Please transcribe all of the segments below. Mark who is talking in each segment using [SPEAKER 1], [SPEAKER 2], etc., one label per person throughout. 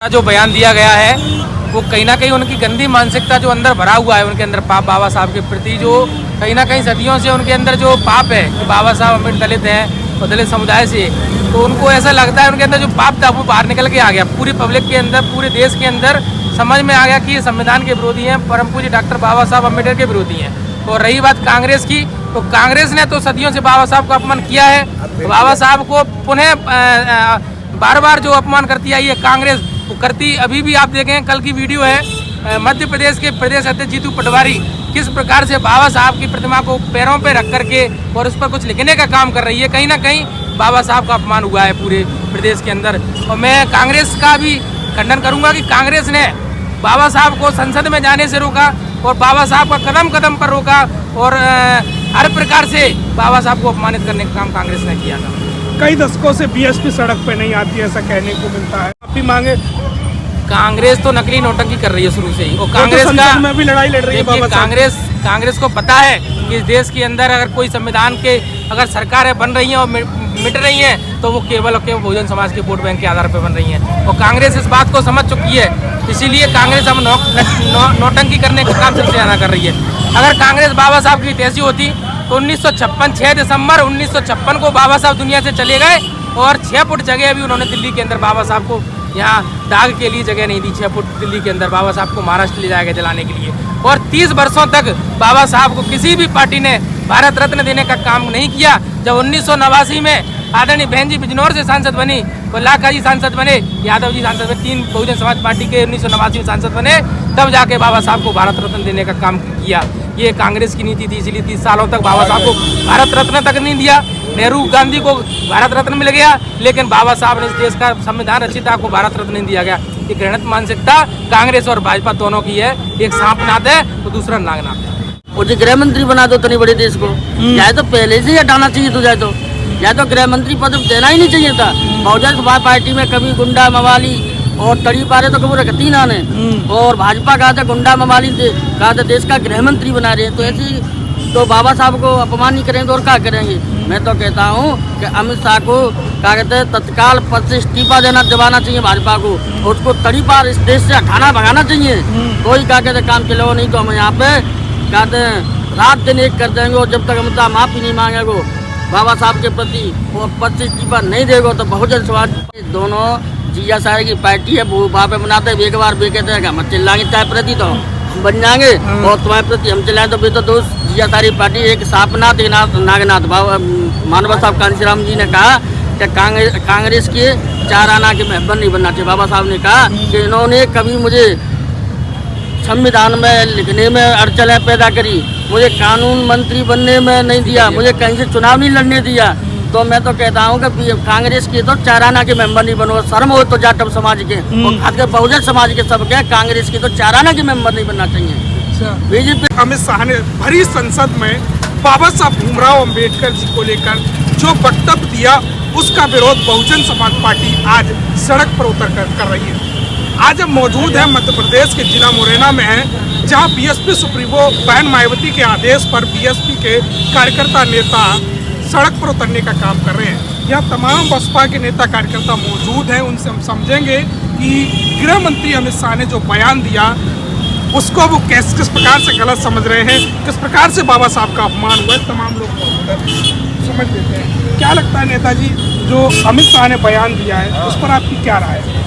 [SPEAKER 1] जो बयान दिया गया है वो कहीं ना कहीं उनकी गंदी मानसिकता जो अंदर भरा हुआ है उनके अंदर पाप बाबा साहब के प्रति, जो कहीं ना कहीं सदियों से उनके अंदर जो पाप है कि बाबा साहब अम्बेडकर दलित हैं और दलित समुदाय से, तो उनको ऐसा लगता है उनके अंदर जो पाप था वो बाहर निकल के आ गया। पूरी पब्लिक के अंदर, पूरे देश के अंदर समझ में आ गया कि ये संविधान के विरोधी हैं, परम पूज्य डॉक्टर बाबा साहब अम्बेडकर के विरोधी हैं। और रही बात कांग्रेस की, तो कांग्रेस ने तो सदियों से बाबा साहब का अपमान किया है। तो बाबा साहब को पुनः बार बार जो अपमान करती आई है कांग्रेस, वो करती अभी भी। आप देखें, कल की वीडियो है, मध्य प्रदेश के प्रदेश अध्यक्ष जीतू पटवारी किस प्रकार से बाबा साहब की प्रतिमा को पैरों पे रख करके और उस पर कुछ लिखने का काम कर रही है। कहीं ना कहीं बाबा साहब का अपमान हुआ है पूरे प्रदेश के अंदर। और मैं कांग्रेस का भी खंडन करूंगा कि कांग्रेस ने बाबा साहब को संसद में जाने से रोका और बाबा साहब का कदम कदम पर रोका और हर प्रकार से बाबा साहब को अपमानित करने का काम कांग्रेस ने किया था।
[SPEAKER 2] कई दशकों से बीएसपी सड़क पे नहीं आती, ऐसा कहने को मिलता है। आप भी मांगे,
[SPEAKER 1] कांग्रेस तो नकली नोटंकी कर रही है शुरू से ही, और
[SPEAKER 2] कांग्रेस में भी लड़ाई लड़ रही है बाबा साहब।
[SPEAKER 1] कांग्रेस को पता है कि इस देश के अंदर अगर कोई संविधान के अगर सरकारें बन रही हैं और मिट रही हैं तो वो केवल और केवल बहुजन समाज के वोट बैंक के आधार पर बन रही हैं, और कांग्रेस इस बात को समझ चुकी है। इसीलिए कांग्रेस अब नोटंकी करने का काम सबसे ज़्यादा कर रही है। अगर कांग्रेस बाबा साहब की तैसी होती तो 1956 6 दिसंबर 1956 को बाबा साहब दुनिया से चले गए और 6 फुट जगह अभी उन्होंने दिल्ली के अंदर बाबा साहब को यहाँ दाग के लिए जगह नहीं दी। 6 फुट दिल्ली के अंदर बाबा साहब को महाराष्ट्र ले जाएगा जलाने के लिए। और 30 वर्षों तक बाबा साहब को किसी भी पार्टी ने भारत रत्न देने का काम नहीं किया। जब 1989 में आदरणीय बहन जी बिजनौर से सांसद बनी, लाखा जी सांसद बने, यादव जी सांसद बने, 3 बहुजन समाज पार्टी के 1989 में सांसद बने, तब जाके बाबा साहब को भारत रत्न देने का काम किया। ये कांग्रेस की नीति थी, इसलिए 30 सालों तक बाबा साहब को भारत रत्न तक नहीं दिया। नेहरू गांधी को भारत रत्न मिल गया, लेकिन बाबा साहब ने इस देश का संविधान रचिता को भारत रत्न नहीं दिया गया। ये घृणित मानसिकता कांग्रेस और भाजपा दोनों की है। एक सांपनाद है तो दूसरा नागनाद है।
[SPEAKER 3] मुझे गृह मंत्री बना दो इतने बड़े देश को, या तो पहले से ही हटाना चाहिए तो या तो गृह मंत्री पद देना ही नहीं चाहिए था। बहुजन समाज पार्टी में कभी गुंडा मवाली और तड़ी पारे तो कभी रखती ना ने, और भाजपा कहा था गुंडा मवाली कहा था देश का गृह मंत्री बना रहे हैं, तो ऐसी तो बाबा साहब को अपमान नहीं करेंगे और क्या करेंगे। मैं तो कहता हूँ कि अमित शाह को क्या कहते हैं तत्काल पद से इस्तीफा दिवाना चाहिए भाजपा को, और उसको तड़ी पार इस देश से हटाना भगाना चाहिए। कोई क्या कहते काम चलो, नहीं तो हम यहाँ पे कहते हैं रात दिन एक कर देंगे, और जब तक अमित शाह माफी नहीं मांगेगो बाबा साहब के प्रति और पद से इस्तीफा नहीं देगा तो बहुजन समाज दोनों जिया सारे की पार्टी है, वो वहाँ पे बनाते एक बार भी कहते हैं हम चिल्लाएंगे चाहे प्रति तो हम बन जाएंगे, और तुम्हारे प्रति हम चिल्लाएं तो भी तो दोस्त जिया सारी पार्टी एक सापनाथ एक नागनाथ। बाबा मानव साहब कांशीराम जी ने कहा कि कांग्रेस के 4 आना के मेंबर नहीं बनना चाहिए। बाबा साहब ने कहा कि इन्होंने कभी मुझे संविधान में लिखने में अड़चनें पैदा करी, मुझे कानून मंत्री बनने में नहीं दिया, मुझे कहीं से चुनाव नहीं लड़ने दिया। तो मैं तो कहता हूँ कि कांग्रेस के तो 4 आना के मेंबर नहीं बनो, शर्म हो तो जाटव समाज के और खासकर बहुजन समाज के सबके, कांग्रेस के तो 4 आना के मेंबर नहीं बनना चाहिए। बीजेपी
[SPEAKER 2] अमित शाह ने भरी संसद में बाबा साहब भीमराव अम्बेडकर जी को लेकर जो वक्तव्य दिया, उसका विरोध बहुजन समाज पार्टी आज सड़क पर उतर कर रही है। आज हम मौजूद हैं मध्य प्रदेश के जिला मुरैना में हैं, जहां बीएसपी सुप्रीमो बहन मायावती के आदेश पर बीएसपी के कार्यकर्ता नेता सड़क पर उतरने का काम कर रहे हैं। यहाँ तमाम बसपा के नेता कार्यकर्ता मौजूद हैं, उनसे हम समझेंगे कि गृह मंत्री अमित शाह ने जो बयान दिया उसको वो किस प्रकार से गलत समझ रहे हैं, किस प्रकार से बाबा साहब का अपमान हुआ है, तमाम लोग समझ लेते हैं। क्या लगता है नेताजी, जो अमित शाह ने बयान दिया है उस पर आपकी क्या राय है?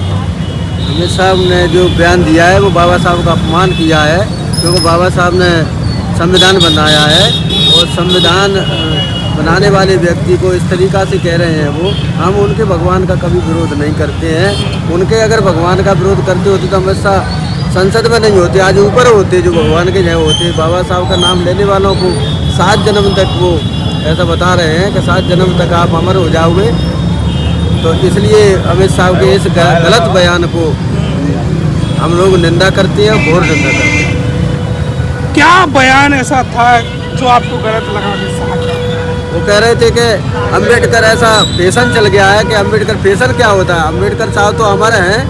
[SPEAKER 4] अमित साहब ने जो बयान दिया है वो बाबा साहब का अपमान किया है, क्योंकि बाबा साहब ने संविधान बनाया है, और संविधान बनाने वाले व्यक्ति को इस तरीक़ा से कह रहे हैं वो, हम उनके भगवान का कभी विरोध नहीं करते हैं। उनके अगर भगवान का विरोध करते होते तो अमित शाह संसद में नहीं होते, आज ऊपर होते, जो भगवान के जगह होते। बाबा साहब का नाम लेने वालों को 7 जन्म तक वो ऐसा बता रहे हैं कि 7 जन्म तक आप अमर हो जाओगे। तो इसलिए अमित साहब के इस गलत बयान को हम लोग निंदा करते हैं, घोर निंदा करते हैं।
[SPEAKER 2] क्या बयान ऐसा था जो आपको गलत लगा?
[SPEAKER 4] वो कह रहे थे कि अम्बेडकर ऐसा फैशन चल गया है कि अम्बेडकर फैशन क्या होता है, अम्बेडकर साहब तो हमारे हैं,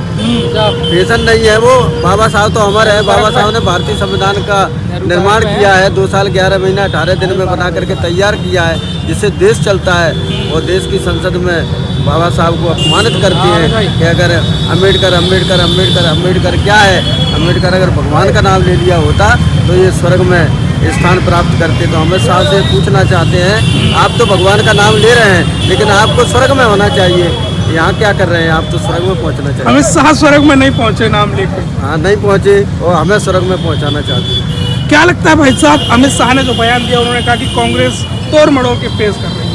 [SPEAKER 4] फैशन नहीं है वो, बाबा साहब तो हमारे हैं। बाबा साहब ने भारतीय संविधान का निर्माण किया है, 2 साल 11 महीना 18 दिन में बना करके तैयार किया है, जिससे देश चलता है, और देश की संसद में बाबा साहब को अपमानित करते हैं कि अगर अम्बेडकर अम्बेडकर अम्बेडकर अम्बेडकर क्या है, अम्बेडकर अगर भगवान का नाम ले लिया होता तो ये स्वर्ग में स्थान प्राप्त करते। तो अमित शाह से पूछना चाहते हैं, आप तो भगवान का नाम ले रहे हैं लेकिन आपको स्वर्ग में होना चाहिए, यहाँ क्या कर रहे हैं? आप तो स्वर्ग में पहुँचना चाहिए।
[SPEAKER 2] अमित शाह स्वर्ग में नहीं पहुँचे नाम लेकर।
[SPEAKER 4] हाँ, नहीं पहुँचे और हमें स्वर्ग में पहुँचाना चाहते हैं।
[SPEAKER 2] क्या लगता है भाई साहब, अमित शाह ने जो बयान दिया, उन्होंने कहा कि कांग्रेस तोड़ मड़ोड़ के पेश कर रही है,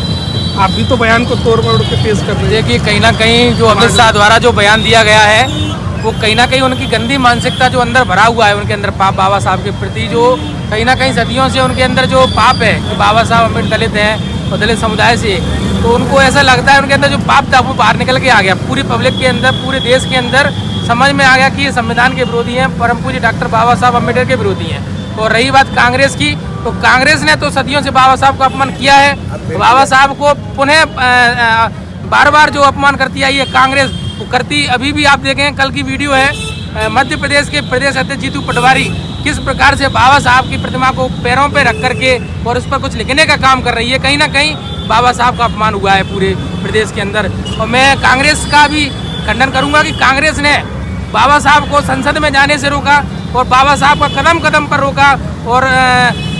[SPEAKER 2] आप भी तो बयान को तोड़ मड़ोड़ के पेश कर रहे हैं।
[SPEAKER 1] देखिए कहीं ना कहीं जो अमित शाह द्वारा जो बयान दिया गया है वो कहीं ना कहीं उनकी गंदी मानसिकता जो अंदर भरा हुआ है, उनके अंदर पाप बाबा साहब के प्रति जो कहीं ना कहीं सदियों से उनके अंदर जो पाप है कि बाबा साहब अम्बेडकर दलित हैं और दलित समुदाय से, तो उनको ऐसा लगता है उनके अंदर जो पाप था वो बाहर निकल के आ गया। पूरी पब्लिक के अंदर, पूरे देश के अंदर समझ में आ गया कि ये संविधान के विरोधी हैं, परम पूज्य डॉक्टर बाबा साहब अम्बेडकर के विरोधी हैं। और रही बात कांग्रेस की, तो कांग्रेस ने तो सदियों से बाबा साहब का अपमान किया है। बाबा साहब को पुनः बार बार जो अपमान करती आई है कांग्रेस, वो करती अभी भी। आप देखें कल की वीडियो है, मध्य प्रदेश के प्रदेश अध्यक्ष जीतू पटवारी किस प्रकार से बाबा साहब की प्रतिमा को पैरों पे रख करके और उस पर कुछ लिखने का काम कर रही है। कहीं ना कहीं बाबा साहब का अपमान हुआ है पूरे प्रदेश के अंदर। और मैं कांग्रेस का भी खंडन करूंगा कि कांग्रेस ने बाबा साहब को संसद में जाने से रोका और बाबा साहब का कदम कदम पर रोका और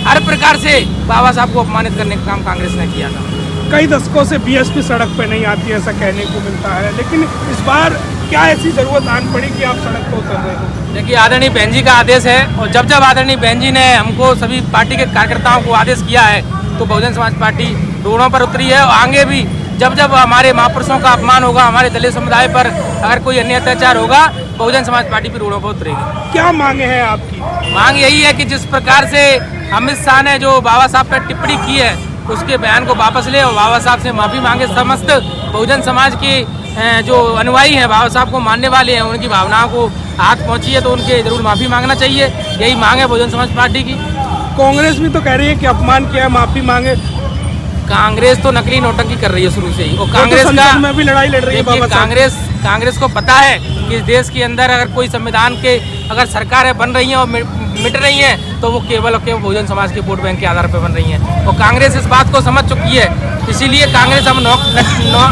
[SPEAKER 1] हर प्रकार से बाबा साहब को अपमानित करने का काम कांग्रेस ने किया था।
[SPEAKER 2] कई दशकों से बीएसपी सड़क पे नहीं आती, ऐसा कहने को मिलता है, लेकिन इस बार क्या ऐसी जरूरत आन पड़ी कि आप सड़क पर उतर रहे हो?
[SPEAKER 1] देखिए आदरणीय बहन जी का आदेश है और जब जब आदरणीय बहन जी ने हमको सभी पार्टी के कार्यकर्ताओं को आदेश किया है तो बहुजन समाज पार्टी रोडों पर उतरी है। और आगे भी जब जब हमारे महापुरुषों का अपमान होगा, हमारे दलित समुदाय पर अगर कोई अन्य अत्याचार होगा, बहुजन समाज पार्टी भी रोडों पर उतरेगी।
[SPEAKER 2] क्या मांगे हैं आपकी?
[SPEAKER 1] मांग यही है कि जिस प्रकार से अमित शाह ने जो बाबा साहब पर टिप्पणी की है उसके बयान को वापस ले और बाबा साहब से माफ़ी मांगे। समस्त बहुजन समाज के जो अनुयायी हैं, बाबा साहब को मानने वाले हैं, उनकी भावनाओं को हाथ पहुंची है तो उनके जरूर माफ़ी मांगना चाहिए। यही मांग है बहुजन समाज पार्टी की।
[SPEAKER 2] कांग्रेस भी तो कह रही है कि अपमान किया है, माफी मांगे।
[SPEAKER 1] कांग्रेस तो नकली नौटंकी कर रही है शुरू से ही। और
[SPEAKER 2] कांग्रेस में भी लड़ाई लड़ रही है बाबा साहब।
[SPEAKER 1] कांग्रेस को पता है कि इस देश के अंदर अगर कोई संविधान के अगर सरकारें बन रही हैं और मिट रही हैं तो वो केवल और केवल बहुजन समाज के वोट बैंक के आधार पर बन रही हैं। और कांग्रेस इस बात को समझ चुकी है, इसीलिए कांग्रेस अब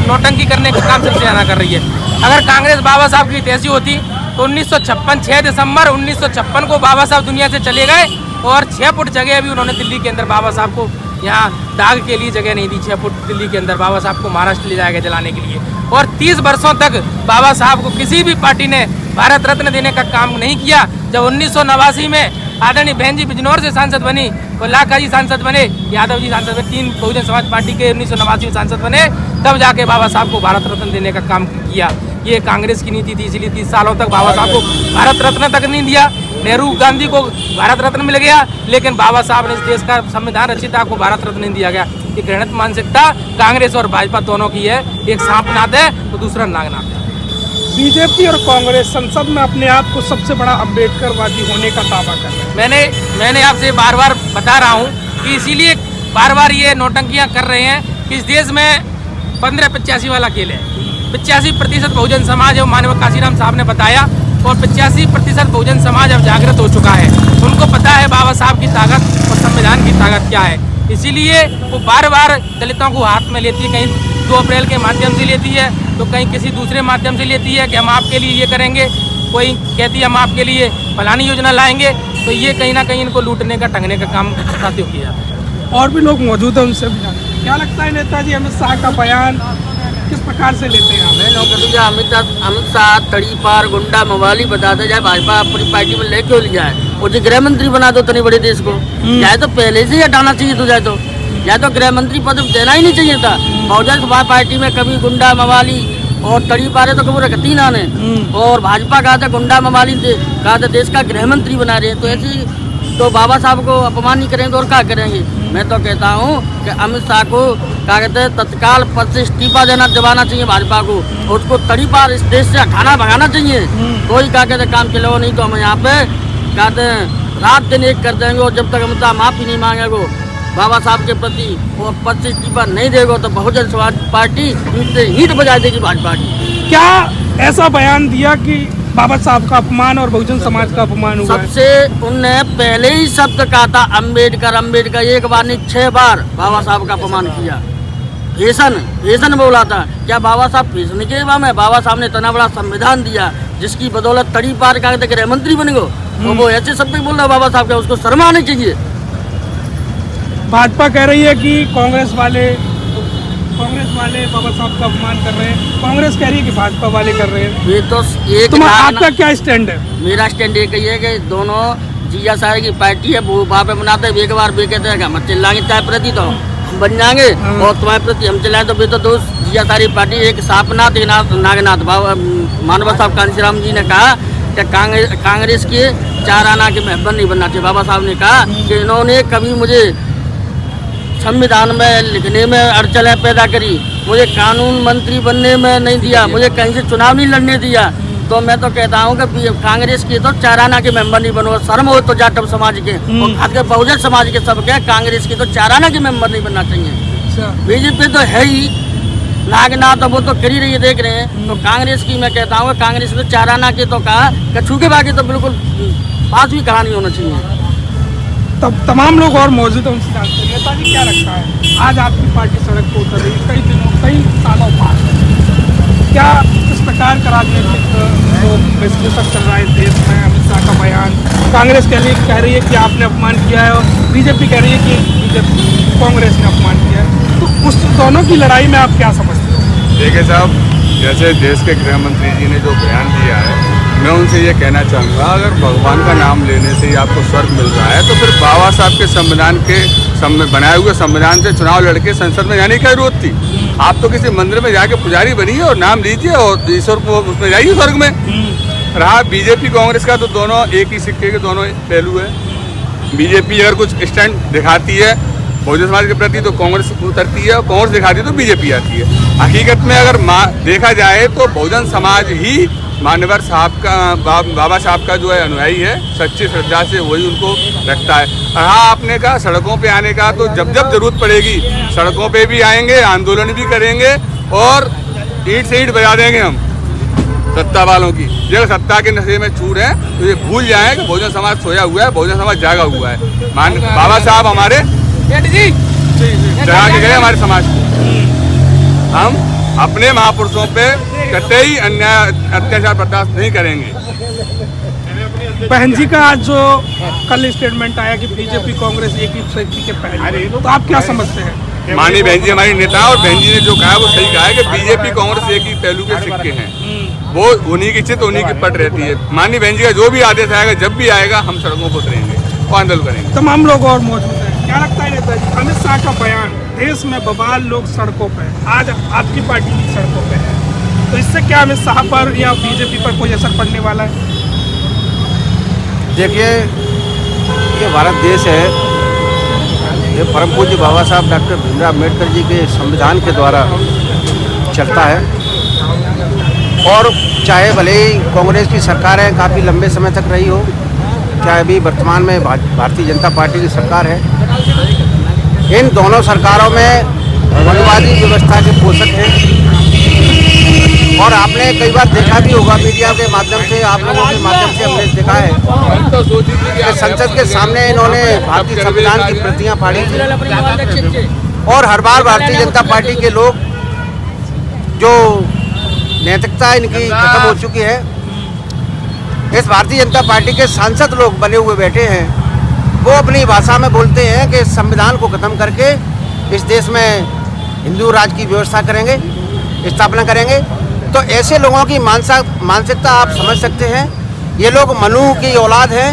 [SPEAKER 1] नौटंकी करने का काम सबसे ज़्यादा कर रही है। अगर कांग्रेस बाबा साहब की तैसी होती तो 1956 6 दिसंबर 1956 को बाबा साहब दुनिया से चले गए और 6 फुट जगह अभी उन्होंने दिल्ली के अंदर बाबा साहब को यहाँ दाग के लिए जगह नहीं दी। 6 फुट दिल्ली के अंदर बाबा साहब को महाराष्ट्र ले जाएगा जलाने के लिए। और 30 वर्षों तक बाबा साहब को किसी भी पार्टी ने भारत रत्न देने का काम नहीं किया। जब 1989 में आदरणीय बहन जी बिजनौर से सांसद बनी और लाखा जी सांसद बने, यादव जी सांसद बने, 3 बहुजन समाज पार्टी के 1989 में सांसद बने, तब जाके बाबा साहब को भारत रत्न देने का काम किया। ये कांग्रेस की नीति थी, इसलिए 30 सालों तक बाबा साहब को भारत रत्न तक नहीं दिया। नेहरू गांधी को भारत रत्न मिल गया, लेकिन बाबा साहब ने इस देश का संविधान रचिता को भारत रत्न नहीं दिया गया। ये घृणित मानसिकता कांग्रेस और भाजपा दोनों की है। एक सांप नाद है तो दूसरा नागनाद है।
[SPEAKER 2] बीजेपी और कांग्रेस संसद में अपने आप को सबसे बड़ा अम्बेडकरवादी होने का दावा कर रहे हैं।
[SPEAKER 1] मैंने आपसे बार बार बता रहा हूँ कि इसीलिए बार बार ये नौटंकियाँ कर रहे हैं कि इस देश में 15-85 वाला खेल है। 85% बहुजन समाज है, मानव काशीराम साहब ने बताया, और 85% बहुजन समाज अब जागृत हो चुका है। उनको पता है बाबा साहब की ताकत और संविधान की ताकत क्या है। इसीलिए वो बार बार दलितों को हाथ में लेती है। कहीं 2 अप्रैल के माध्यम से लेती है तो कहीं किसी दूसरे माध्यम से लेती है कि हम आपके लिए ये करेंगे, कोई कहती है हम आपके लिए फलानी योजना लाएंगे। तो ये कहीं ना कहीं इनको लूटने का, टंगने का काम साथियों किया जाता है।
[SPEAKER 2] और भी लोग मौजूद हैं, उनसे भी जानें। क्या लगता है नेताजी अमित शाह का बयान किस प्रकार से लेते हैं आप?
[SPEAKER 3] अमित शाह तड़ी पार गुंडा मवाली बताते जाए, भाजपा अपनी पार्टी में ले क्यों लिया है? मुझे गृह मंत्री बना दो इतने बड़े देश को, चाहे तो पहले से ही हटाना चाहिए तो जाए तो गृह मंत्री पद देना ही नहीं चाहिए था। बहुजन समाज पार्टी में कभी गुंडा मवाली और तड़ी पारे तो कभी रखती ना ने, और भाजपा कहा था गुंडा मवाली कहा था देश का गृह मंत्री बना रहे हैं। तो ऐसी तो बाबा साहब को अपमान नहीं करेंगे और क्या करेंगे? मैं तो कहता हूँ कि अमित शाह को क्या कहते हैं तत्काल पद से इस्तीफा दिलाना चाहिए भाजपा को, उसको तड़ी पार इस देश से हटाना भगाना चाहिए। कोई क्या कहते काम के लोग नहीं तो हम यहाँ पे कहते हैं रात दिन एक कर देंगे। और जब तक अमित शाह माफ़ी नहीं मांगेगा बाबा साहब के प्रति और पद से इस्तीफा नहीं देगा तो बहुजन समाज पार्टी उनसे ईंट बजा देगी भाजपा की।
[SPEAKER 2] क्या ऐसा बयान दिया कि बाबा साहब का अपमान और बहुजन समाज का अपमान हुआ?
[SPEAKER 3] सबसे उनने पहले ही शब्द कहा था अम्बेडकर अम्बेडकर, एक बार नहीं 6 बार बाबा साहब का अपमान किया। फैशन बोला था। क्या बाबा साहब फैशन के बा में? बाबा साहब ने इतना बड़ा संविधान दिया जिसकी बदौलत तड़ी पार का गृह मंत्री बन गो, और वो ऐसे शब्द बोल रहा बाबा साहब का, उसको शर्म आनी चाहिए।
[SPEAKER 2] भाजपा कह रही है कि कांग्रेस वाले बाबा साहब का अपमान कर रहे हैं, कांग्रेस कह रही है कि भाजपा वाले कर रहे हैं।
[SPEAKER 3] ये तो एक
[SPEAKER 2] आपका क्या स्टैंड है?
[SPEAKER 3] मेरा स्टैंड एक ही है कि दोनों जिया साहब की पार्टी है, वो वहाँ पे बनाते एक बार बे कहते हैं हम चिल्लाएंगे चाय प्रति तो हम बन जाएंगे, और तुम्हारे प्रति हम चिल्लाएं तो तो दोस्त जिया सारी पार्टी एक सापनाथ एक नागनाथ। बाबा मानव साहब कांशीराम जी ने कहा कि कांग्रेस के 4 आना के मेंबर नहीं बनना चाहिए। बाबा साहब ने कहा कि इन्होंने कभी मुझे संविधान में लिखने में अड़चनें पैदा करी, मुझे कानून मंत्री बनने में नहीं दिया, मुझे कहीं से चुनाव नहीं लड़ने दिया। तो मैं तो कहता हूँ कि कांग्रेस के तो 4 आना के मेंबर नहीं बनो, शर्म हो तो जाटव समाज के और खास कर बहुजन समाज के सबके, कांग्रेस के तो 4 आना के मेंबर नहीं बनना चाहिए। बीजेपी तो है ही नागनाथ, वो तो कर ही रही है, देख रहे हैं। तो कांग्रेस की मैं कहता हूँ कांग्रेस तो 4 आना के तो कहा कछू के बाकी तो बिल्कुल पास भी कहानी होना चाहिए।
[SPEAKER 2] तब तमाम लोग और मौजूद हैं, उनसे जानते हैं। नेताजी क्या लगता है आज आपकी पार्टी सड़क पर उतर रही कई सालों बाद, क्या इस प्रकार का राजनीतिक जो विश्लेषण चल रहा है देश में, अमित शाह का बयान, कांग्रेस कह रही है कि आपने अपमान किया है और बीजेपी कह रही है कि कांग्रेस ने अपमान किया है, तो उस दोनों की लड़ाई में आप क्या समझते हो?
[SPEAKER 5] देखिए साहब, जैसे देश के गृह मंत्री जी ने जो बयान दिया है, मैं उनसे ये कहना चाहूँगा, अगर भगवान का नाम लेने से ही आपको स्वर्ग मिल रहा है तो फिर बाबा साहब के संविधान के बनाए हुए संविधान से चुनाव लड़के संसद में जाने की क्या जरूरत थी? आप तो किसी मंदिर में जाके पुजारी बनिए और नाम लीजिए और ईश्वर को उसमें जाइए स्वर्ग में। रहा बीजेपी कांग्रेस का, तो दोनों एक ही सिक्के के दोनों पहलू है। बीजेपी अगर कुछ स्टैंड दिखाती है बहुजन समाज के प्रति तो कांग्रेस उतरती है, और कांग्रेस दिखाती है तो बीजेपी आती है। हकीकत में अगर देखा जाए तो बहुजन समाज ही मान्यवर साहब का बाबा साहब का जो है अनुयायी है, सच्ची श्रद्धा से वही उनको रखता है। और हाँ, आपने कहा सड़कों पे आने का, तो जब जब जरूरत पड़ेगी सड़कों पे भी आएंगे, आंदोलन भी करेंगे और ईंट से ईंट बजा देंगे हम सत्ता वालों की। जो सत्ता के नशे में चूर है तो ये भूल जाए कि बहुजन समाज सोया हुआ है, बहुजन समाज जागा हुआ है। बाबा साहब हमारे जगा के गए हमारे समाज को। हम अपने महापुरुषों पे कतई अन्याय अत्याचार बर्दाश्त नहीं करेंगे।
[SPEAKER 2] बहन जी का आज जो कल स्टेटमेंट आया कि बीजेपी कांग्रेस एक ही व्यक्ति के पहले, तो आप क्या समझते हैं?
[SPEAKER 5] माननीय बहन जी हमारी नेता, और बहन जी ने जो कहा वो सही कहा है कि बीजेपी कांग्रेस एक ही पहलू के सिक्के हैं, वो उन्हीं की चित उन्हीं की पट रहती है। माननीय बहन जी का जो भी आदेश आएगा, जब भी आएगा, हम सड़कों पर उतरेंगे और आंदोलन करेंगे।
[SPEAKER 2] तमाम लोग और मौजूद हैं। क्या लगता है नेताजी, अमित शाह का बयान, देश में बवाल, लोग सड़कों पे, आज आपकी पार्टी भी सड़कों पे है, तो इससे क्या अमित शाह पर या बीजेपी पर कोई असर पड़ने वाला है?
[SPEAKER 4] देखिए, ये भारत देश है, ये परम पूज्य बाबा साहब डॉक्टर भीमराव अम्बेडकर जी के संविधान के द्वारा चलता है। और चाहे भले ही कांग्रेस की सरकार है, काफ़ी लंबे समय तक रही हो, चाहे अभी वर्तमान में भारतीय जनता पार्टी की सरकार है, इन दोनों सरकारों में वनवादी व्यवस्था के पोषक हैं। और आपने कई बार देखा भी होगा मीडिया के माध्यम से, आप लोगों के माध्यम से हमने देखा है कि संसद के सामने इन्होंने भारतीय संविधान की प्रतियां फाड़ी थी। और हर बार भारतीय जनता पार्टी के लोग, जो नैतिकता इनकी खत्म हो चुकी है, इस भारतीय जनता पार्टी के सांसद लोग बने हुए बैठे हैं, वो अपनी भाषा में बोलते हैं कि संविधान को खत्म करके इस देश में हिंदू राज की व्यवस्था करेंगे, स्थापना करेंगे। तो ऐसे लोगों की मानसिकता आप समझ सकते हैं। ये लोग मनु की औलाद हैं,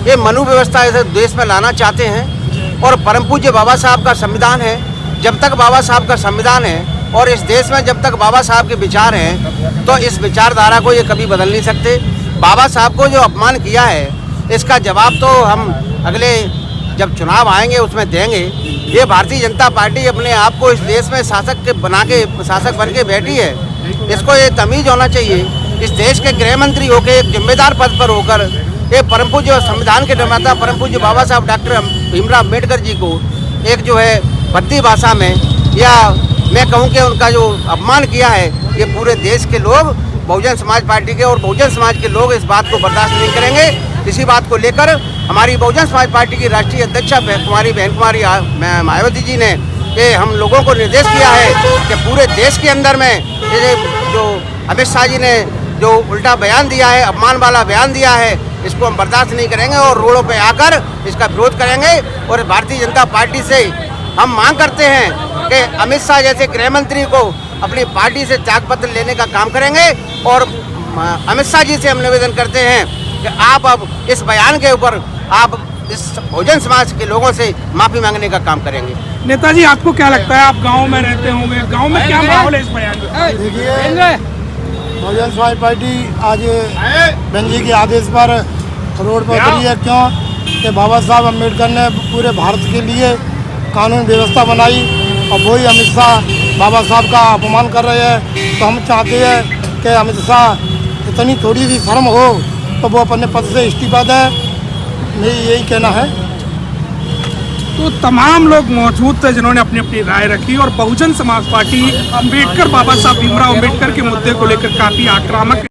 [SPEAKER 4] ये मनु व्यवस्था इस देश में लाना चाहते हैं। और परम पूज्य बाबा साहब का संविधान है, जब तक बाबा साहब का संविधान है और इस देश में जब तक बाबा साहब के विचार हैं, तो इस विचारधारा को ये कभी बदल नहीं सकते। बाबा साहब को जो अपमान किया है, इसका जवाब तो हम अगले जब चुनाव आएंगे उसमें देंगे। ये भारतीय जनता पार्टी अपने आप को इस देश में शासक बन के बैठी है, इसको ये तमीज़ होना चाहिए। इस देश के गृह मंत्री होकर, एक जिम्मेदार पद पर होकर, ये परम पूज्य संविधान के निर्माता परम पूज्य बाबा साहब डॉक्टर भीमराव अम्बेडकर जी को एक जो है भद्दी भाषा में, या मैं कहूँ कि उनका जो अपमान किया है, ये पूरे देश के लोग, बहुजन समाज पार्टी के और बहुजन समाज के लोग इस बात को बर्दाश्त नहीं करेंगे। इसी बात को लेकर हमारी बहुजन समाज पार्टी की राष्ट्रीय अध्यक्षा बहन कुमारी मायावती जी ने
[SPEAKER 6] कि हम लोगों को निर्देश किया है कि पूरे देश के अंदर में ये जो अमित शाह जी ने जो उल्टा बयान दिया है, अपमान वाला बयान दिया है, इसको हम बर्दाश्त नहीं करेंगे और रोडों पे आकर इसका विरोध करेंगे। और भारतीय जनता पार्टी से हम मांग करते हैं कि अमित शाह जैसे गृह मंत्री को अपनी पार्टी से त्यागपत्र लेने का काम करेंगे। और अमित शाह जी से हम निवेदन करते हैं कि आप अब इस बयान के ऊपर आप इस बहुजन समाज के लोगों से माफ़ी मांगने का काम करेंगे।
[SPEAKER 2] नेताजी, आपको क्या लगता है, आप गांव में रहते होंगे, गांव में क्या माहौल है इस बयान का?
[SPEAKER 7] देखिए, बहुजन समाज पार्टी आज बहन जी के आदेश पर रोड पर उतरी है। क्यों कि बाबा साहब अम्बेडकर ने पूरे भारत के लिए कानून व्यवस्था बनाई और वही अमित शाह बाबा साहब का अपमान कर रहे हैं। तो हम चाहते हैं कि अमित शाह इतनी थोड़ी सी शर्म हो तो वो अपने पद से इस्तीफा दें। मेरी यही कहना है।
[SPEAKER 2] तो तमाम लोग मौजूद थे जिन्होंने अपनी अपनी राय रखी और बहुजन समाज पार्टी अम्बेडकर, बाबा साहब भीमराव अम्बेडकर के मुद्दे को लेकर काफी आक्रामक